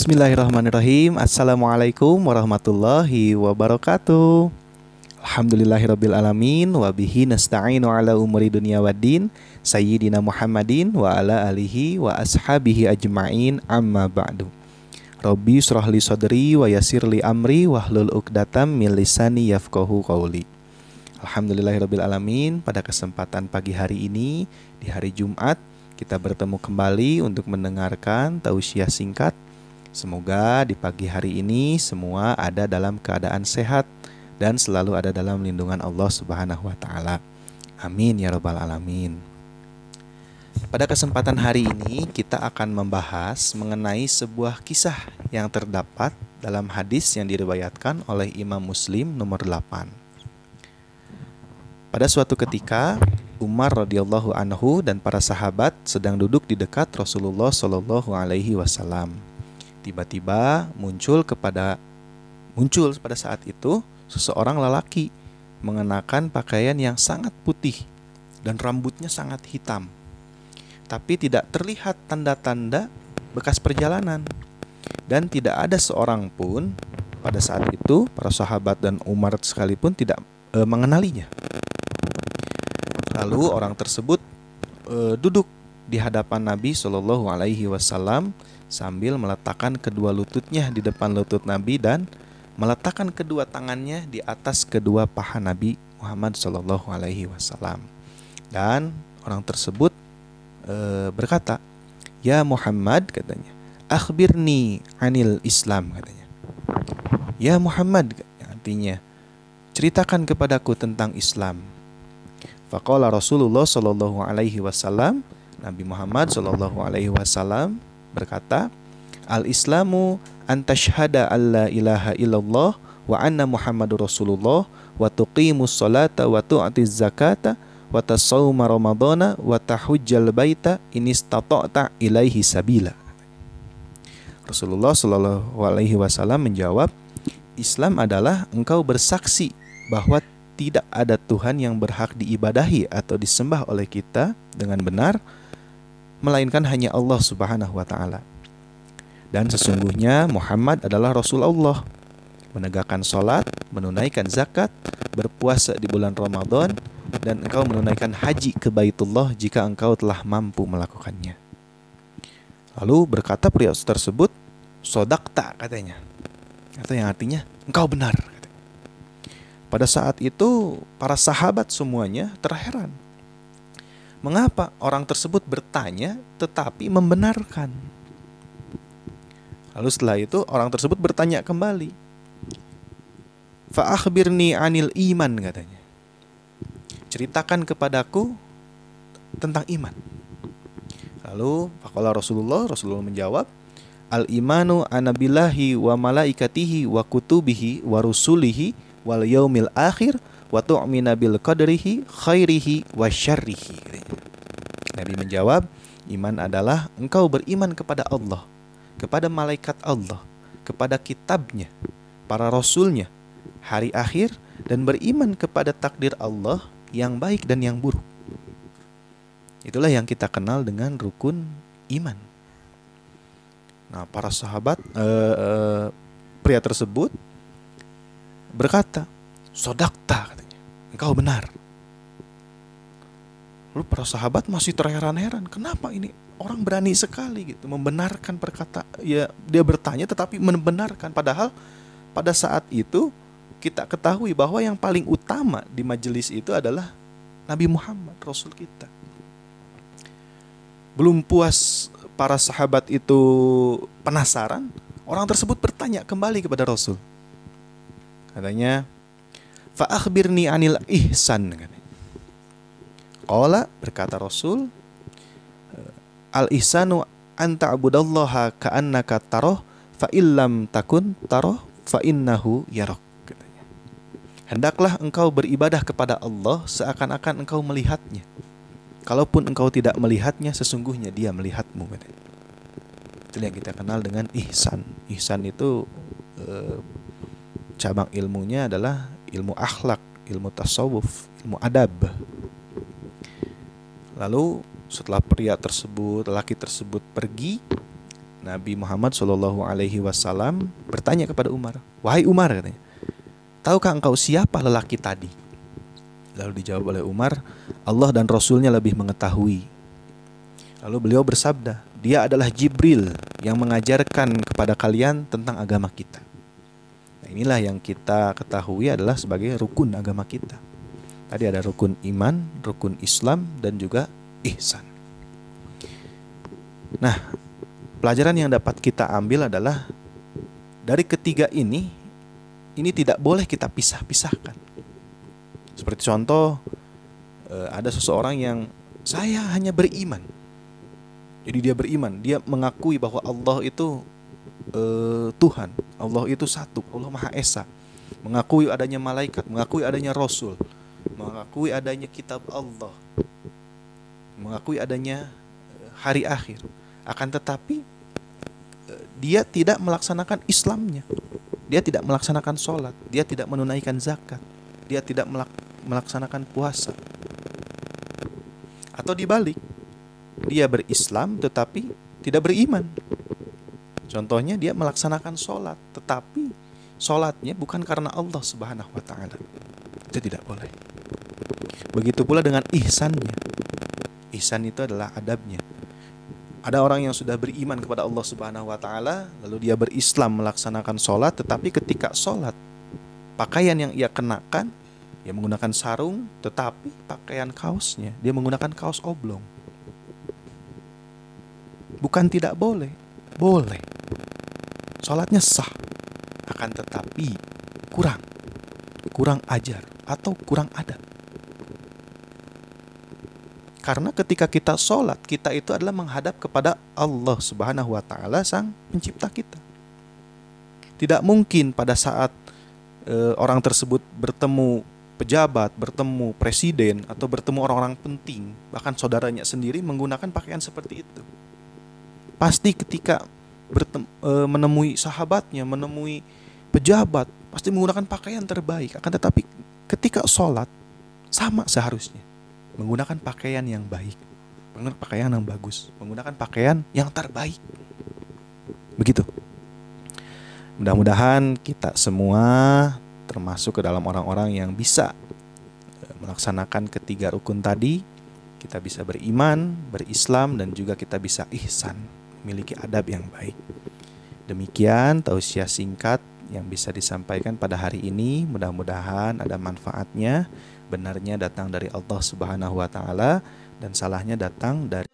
Bismillahirrahmanirrahim. Assalamualaikum warahmatullahi wabarakatuh. Alhamdulillahirabbil alamin wa bihi nasta'inu ala umuri dunya waddin. Sayyidina Muhammadin wa ala alihi wa ashabihi ajma'in, amma ba'du. Rabbi shrah li sadri wa yassir li amri wahlul 'uqdatam min lisani yafqahu qawli. Alhamdulillahirabbil alamin. Pada kesempatan pagi hari ini, di hari Jumat, kita bertemu kembali untuk mendengarkan tausiah singkat. Semoga di pagi hari ini semua ada dalam keadaan sehat dan selalu ada dalam lindungan Allah Subhanahu wa taala. Amin ya rabbal alamin. Pada kesempatan hari ini kita akan membahas mengenai sebuah kisah yang terdapat dalam hadis yang diriwayatkan oleh Imam Muslim nomor 8. Pada suatu ketika Umar radhiyallahu anhu dan para sahabat sedang duduk di dekat Rasulullah sallallahu alaihi wasallam. Tiba-tiba muncul pada saat itu seseorang lelaki mengenakan pakaian yang sangat putih dan rambutnya sangat hitam. Tapi tidak terlihat tanda-tanda bekas perjalanan dan tidak ada seorang pun pada saat itu, para sahabat dan Umar sekalipun tidak mengenalinya. Lalu orang tersebut duduk di hadapan Nabi Shallallahu Alaihi Wasallam sambil meletakkan kedua lututnya di depan lutut Nabi dan meletakkan kedua tangannya di atas kedua paha Nabi Muhammad Shallallahu Alaihi Wasallam. Dan orang tersebut berkata, "Ya Muhammad," katanya, "akhbirni anil Islam," katanya. "Ya Muhammad," artinya, "ceritakan kepadaku tentang Islam." Faqala Rasulullah Shallallahu Alaihi Wasallam, Nabi Muhammad Shallallahu Alaihi Wasallam berkata, "Al-Islamu antashhada alla ilaha illallah wa anna Muhammadur Rasulullah wa tuqimus salata wa tu'tiz zakata wa tasawma ramadhana wa tahujjal baita in istata'ta ilaihi sabila." Rasulullah Shallallahu Alaihi Wasallam menjawab, "Islam adalah engkau bersaksi bahwa tidak ada Tuhan yang berhak diibadahi atau disembah oleh kita dengan benar melainkan hanya Allah Subhanahu wa taala. Dan sesungguhnya Muhammad adalah Rasul Allah, menegakkan salat, menunaikan zakat, berpuasa di bulan Ramadan, dan engkau menunaikan haji ke Baitullah jika engkau telah mampu melakukannya." Lalu berkata pria tersebut, "Sodakta," katanya, atau yang artinya engkau benar. Pada saat itu para sahabat semuanya terheran. Mengapa orang tersebut bertanya tetapi membenarkan? Lalu setelah itu orang tersebut bertanya kembali. "Fa akhbirni anil iman," katanya. "Ceritakan kepadaku tentang iman." Lalu faqala Rasulullah menjawab, "Al-imanu anabillahi wa malaikatihi wa kutubihi wa rusulihi wal yaumil akhir wa tu'mina bil qadrihi khairihi wa syarrihi." Nabi menjawab, iman adalah engkau beriman kepada Allah, kepada malaikat Allah, kepada kitabnya, para rasulnya, hari akhir, dan beriman kepada takdir Allah yang baik dan yang buruk. Itulah yang kita kenal dengan rukun iman. Nah, para sahabat pria tersebut berkata, "Sodakta," katanya, "engkau benar." Lalu para sahabat masih terheran-heran, kenapa ini orang berani sekali gitu membenarkan perkataan, ya dia bertanya tetapi membenarkan, padahal pada saat itu kita ketahui bahwa yang paling utama di majelis itu adalah Nabi Muhammad, Rasul kita. Belum puas para sahabat itu penasaran, orang tersebut bertanya kembali kepada Rasul. Katanya, "Fa akhbirni anil ihsan." Qala, berkata Rasul, "Al-ihsanu an ta'budallaha ka'annaka tarah fa illam takun tarah fa innahu yarak." Katanya, hendaklah engkau beribadah kepada Allah seakan-akan engkau melihatnya. Kalaupun engkau tidak melihatnya, sesungguhnya Dia melihatmu. Katanya. Itu yang kita kenal dengan ihsan. Ihsan itu cabang ilmunya adalah ilmu akhlak, ilmu tasawuf, ilmu adab. Lalu setelah lelaki tersebut pergi, Nabi Muhammad SAW bertanya kepada Umar, "Wahai Umar," katanya, "tahukah engkau siapa lelaki tadi?" Lalu dijawab oleh Umar, "Allah dan Rasulnya lebih mengetahui." Lalu beliau bersabda, "Dia adalah Jibril yang mengajarkan kepada kalian tentang agama kita." Nah, inilah yang kita ketahui adalah sebagai rukun agama kita. Tadi ada rukun iman, rukun Islam, dan juga ihsan. Nah, pelajaran yang dapat kita ambil adalah dari ketiga ini tidak boleh kita pisah-pisahkan. Seperti contoh, ada seseorang yang saya hanya beriman. Jadi dia beriman, dia mengakui bahwa Allah itu Tuhan, Allah itu satu, Allah Maha Esa. Mengakui adanya malaikat, mengakui adanya Rasul, mengakui adanya kitab Allah, mengakui adanya hari akhir. Akan tetapi dia tidak melaksanakan Islamnya. Dia tidak melaksanakan sholat, dia tidak menunaikan zakat, dia tidak melaksanakan puasa. Atau dibalik, dia berislam tetapi tidak beriman. Contohnya dia melaksanakan sholat, tetapi sholatnya bukan karena Allah Subhanahu wa ta'ala. Itu tidak boleh. Begitu pula dengan ihsannya. Ihsan itu adalah adabnya. Ada orang yang sudah beriman kepada Allah Subhanahu wa ta'ala, lalu dia berislam melaksanakan sholat, tetapi ketika sholat, pakaian yang ia kenakan, dia menggunakan sarung, tetapi pakaian kaosnya, dia menggunakan kaos oblong. Bukan tidak boleh, boleh. Sholatnya sah, akan tetapi kurang ajar atau kurang adab. Karena ketika kita sholat, kita itu adalah menghadap kepada Allah Subhanahu wa ta'ala, sang pencipta kita. Tidak mungkin pada saat orang tersebut bertemu pejabat, bertemu presiden, atau bertemu orang-orang penting, bahkan saudaranya sendiri menggunakan pakaian seperti itu. Pasti ketika menemui sahabatnya, menemui pejabat, pasti menggunakan pakaian terbaik. Akan tetapi ketika sholat, sama seharusnya menggunakan pakaian yang baik, menggunakan pakaian yang bagus, menggunakan pakaian yang terbaik. Begitu. Mudah-mudahan kita semua termasuk ke dalam orang-orang yang bisa melaksanakan ketiga rukun tadi. Kita bisa beriman, berislam, dan juga kita bisa ihsan, memiliki adab yang baik. Demikian tausiah singkat yang bisa disampaikan pada hari ini. Mudah-mudahan ada manfaatnya. Benarnya datang dari Allah Subhanahu wa ta'ala dan salahnya datang dari